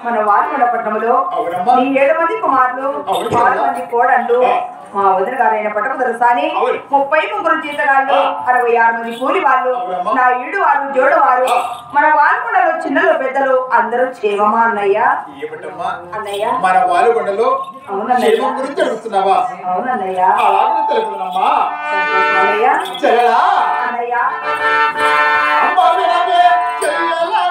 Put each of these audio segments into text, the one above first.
మన వారికొండ పట్టణంలో నీ 7 మంది కుమారులు 6 మంది కోడళ్ళు మా వదిన గారైన పట్టకుదరు సాని 33 జీతగాళ్ళు 66 మంది కూలి వాళ్ళు నా 7 వారు జోడు వారు మన వారికొండలో చిన్నలు పెద్దలు అందరూ క్షేమమా అన్నయ్య? అన్నయ్య మన వారికొండలో అవునన్నయ్య గురించి అడుగుతున్నావా? అవునన్నయ్య అలాగే తెలుపునమ్మా. అన్నయ్య చెల్లెలా అన్నయ్య అమ్మ వినవే చెల్లెలా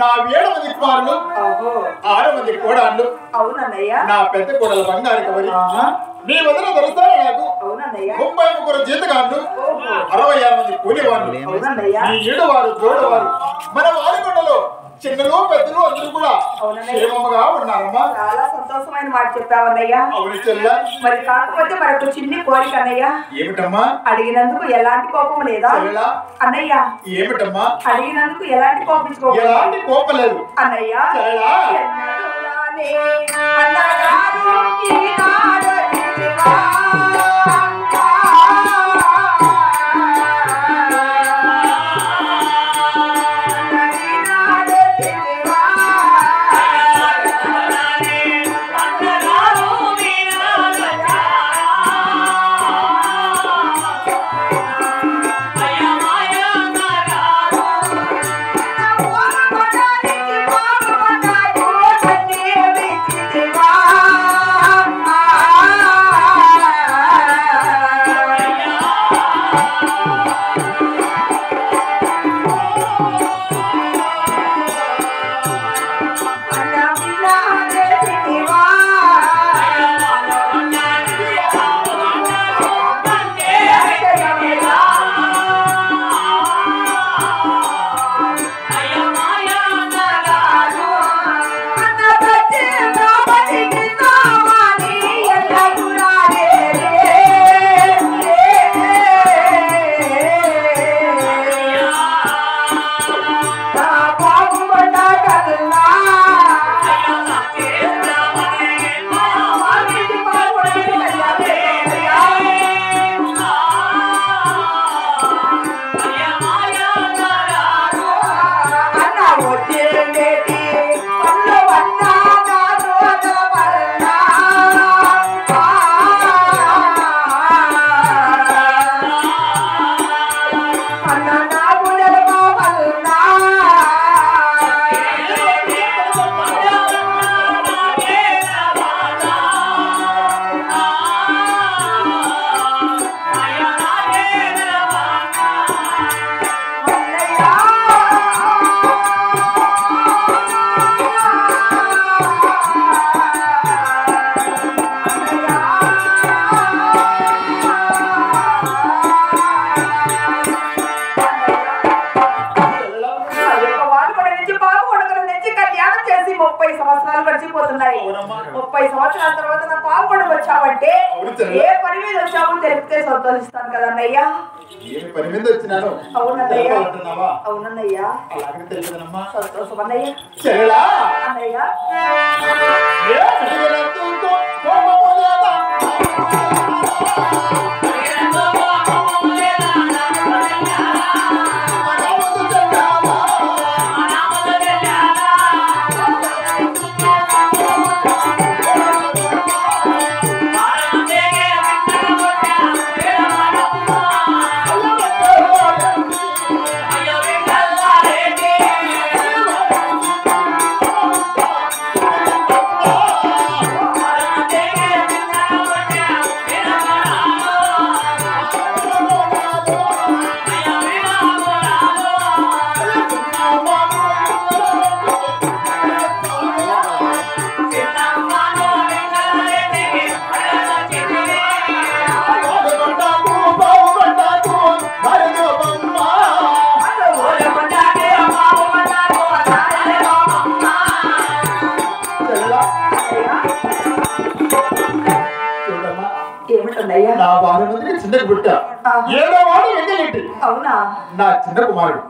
నా 7 మంది కుమారులు 6 మంది కోడళ్ళు నా పెద్ద కోడలు బంగారు కవరి నీ వదిన దొరుకుతారు నాకు 33 జీతగాళ్ళు 66 మంది కూలివాళ్ళు నీ 7 వారు జోడు వారు మన వారికొండలో చిన్నలు పెద్దలు అందరూ కూడా క్షేమముగా ఉన్నారమ్మా. చాలా సంతోషమైన మాట చెప్పావన్నయ్యా. అవును చెల్ల. మరి కాకపోతే మనకు చిన్ని కోరిక అన్నయ్య. ఏమిటమ్మా? అడిగినందుకు ఎలాంటి కోపం లేదా అన్నయ్య? ఏమిటమ్మా? అడిగినందుకు ఎలాంటి కోపం ఎలాంటి కోపం లేదు అన్నయ్య. చేసి 30 సంవత్సరాలు గడిచిపోతున్నాయి. 30 సంవత్సరాల తర్వాత నా పావుకొండకు వచ్చావంటే ఏ పని మీద వచ్చావు తెలిపితే సంతోషిస్తాను కదా అన్నయ్య. ఏమి పని మీద వచ్చినాను? అవునన్నయ్య. అవునన్నయ్యా. సంతోషం అన్నయ్య. అన్నయ్య నా బాలమందికి చిన్నకు పుట్ట ఏదో వాడు వెంకటరెడ్డి. అవునా? నా చిన్న కుమారుడు.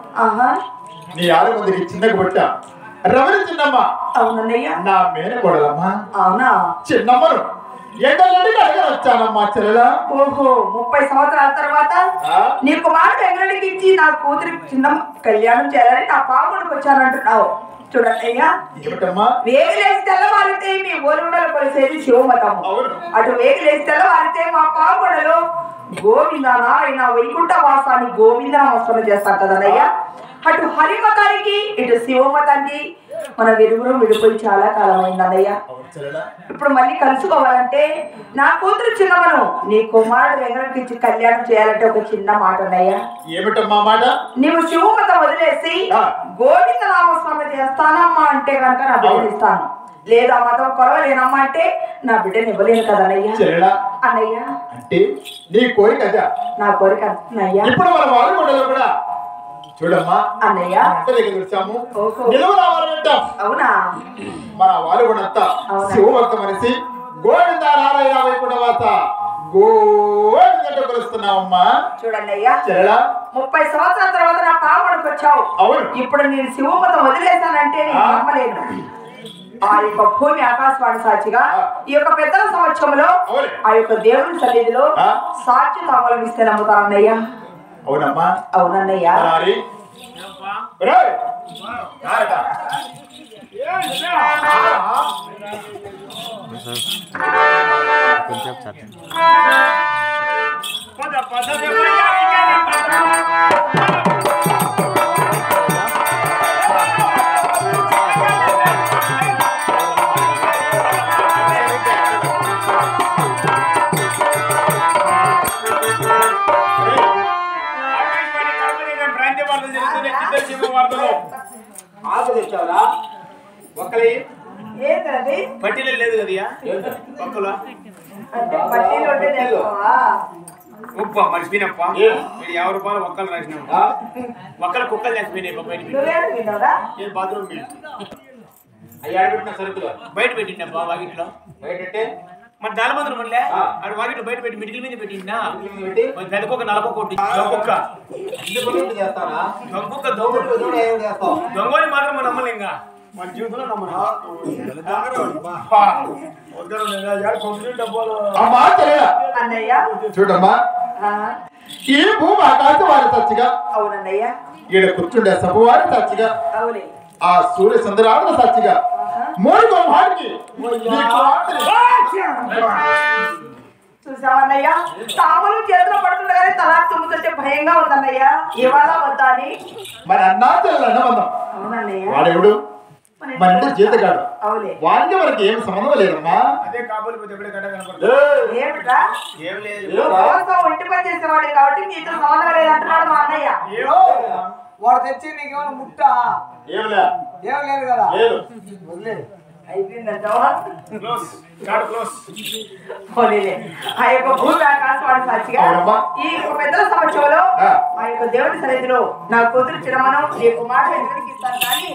నీ 6 మందికి చిన్నకు పుట్ట రమణ చిన్నమ్మ. అవునన్నయ్య. నా మేనకోడలమ్మా. అవునా? చిన్నమ్మను ఎండలడికి అడగ వచ్చానమ్మా చెల్లెలా. ఓహో, 30 సంవత్సరాల తర్వాత నీ కుమారుడు ఎంగడికి ఇచ్చి నా కూతురి చిన్నమ్మ కళ్యాణం చేయాలని నా పావుకొండకు వచ్చానంటున్నావు. చూడన్నయ్యా, వేగులేసి తెల్లవారితే మీ ఓరుండలు కొలిసేది శివమతము. అటు వేగులేసి తెల్లవారితే మా పావుకొండలో గోవింద నారాయణ వైకుంఠ వాసాన్ని గోవింద నమస్కారం చేస్తాం కదన్నయ్యా. అటు హరిమతానికి ఇటు శివమతానికి మన విరుగురు విడిపోయి చాలా కాలం అయిందన్నయ్య. ఇప్పుడు మళ్ళీ కలుసుకోవాలంటే నా కూతురు చిన్నమను నీ కుమారుడు వెంకటకి ఇచ్చి కళ్యాణం చేయాలంటే ఒక చిన్న మాట అన్నయ్యా. ఏమిటమ్మా మాట? నీవు శివమతం వదిలేసి గోవింద నామస్వామి చేస్తానమ్మా అంటే కనుక నా బిడ్డను ఇస్తాను. లేదా మతం కొరవలేనమ్మా అంటే నా బిడ్డను ఇవ్వలేను కదన్నయ్యా. అన్నయ్య అంటే నీ కోరిక అదా? నా కోరిక అన్నయ్యా. ఇప్పుడు మన వారు కూడా చూడమ్మా అన్నయ్య వచ్చాము నిలువ రావాలంట. అవునా? మన వాళ్ళు కూడా శివభక్త మనిషి గోవింద నారాయణ వైకుంఠ వాస గోవింద కొలుస్తున్నావమ్మా. చూడండి అయ్యా, 30 సంవత్సరాల తర్వాత నా పావుకొండకు వచ్చావు. ఇప్పుడు నేను శివమతం వదిలేశానంటే నేను నమ్మలేను. ఆ యొక్క భూమి ఆకాశవాణి సాక్షిగా ఈ యొక్క పెద్దల సంవత్సరంలో ఆ యొక్క దేవుని సన్నిధిలో సాక్షి అవలంబిస్తే నమ్ముతానన్నయ్యా. అవునమ్మా. అవునన్నయ్యా. పట్టీలో లేదు కదా ఒక్కలో మర్చిపోయినప్ప 50 రూపాయలు ఒక్కలు రాసినా ఒక్కల కుక్కలు చచ్చిపోయినాయి బాత్రూమ్ సరుకులు బయట పెట్టిండప్ప వాకిట్లో బయట మరి 4 మంది మళ్ళీ ఆడు వాకిట్లో బయట పెట్టి మిడిల్ మీద పెట్టిందా పెద్దకొక 40 కోటి దొంగని మాత్రం మనం నమ్మలేంగా మన జీవితంలో చూడమ్మా ఈ భూమి ఆకాశ వారి సచ్చిగా అవునన్నయ్యా ఈడ కూర్చుండే సభ వారి సచ్చిగా ఆ సూర్య చంద్రాల సచ్చిగా మూడు వాడికి చూసావన్నయ్యా తామలు చేతిలో పడుతుండగానే తలా తుమ్ముతుంటే భయంగా ఉందన్నయ్యా ఇవాళ వద్దా అని మరి అన్నా చెల్లెలు అన్నబంధం అవునన్నయ్యా వాడెవడు మన ఇంటి జీతగాడు అవులే వాడికి మనకి ఏం సంబంధం లేదమ్మా అదే కాబోలు ఎప్పుడే కట్ట ఏమిట్రా ఏం లేదు ఒంటి పని చేసేవాడే కాబట్టి నీతో సంబంధం లేదంటున్నాడు మా అన్నయ్య వాడు తెచ్చి నీకేమైనా ముట్ట ఏం లేదు కదా లేదు అయిపోయిందంటావా ఆ యొక్క భూమి ఆకాశవాణి సాక్షిగా ఈ పెద్దల సమక్షంలో ఆ యొక్క దేవుడి సన్నిధిలో నా కూతురు చిరమనం నీ కుమారుడు ఎదురికి ఇస్తాను కానీ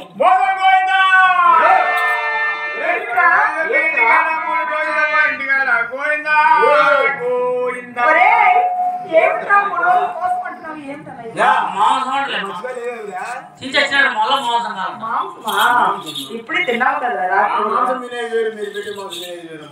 ఇప్పుడే తిన్నావు కదా రాత్రి మాంసం తినేది వేరు, మీరు పెట్టి మాంసం తినేది వేరు.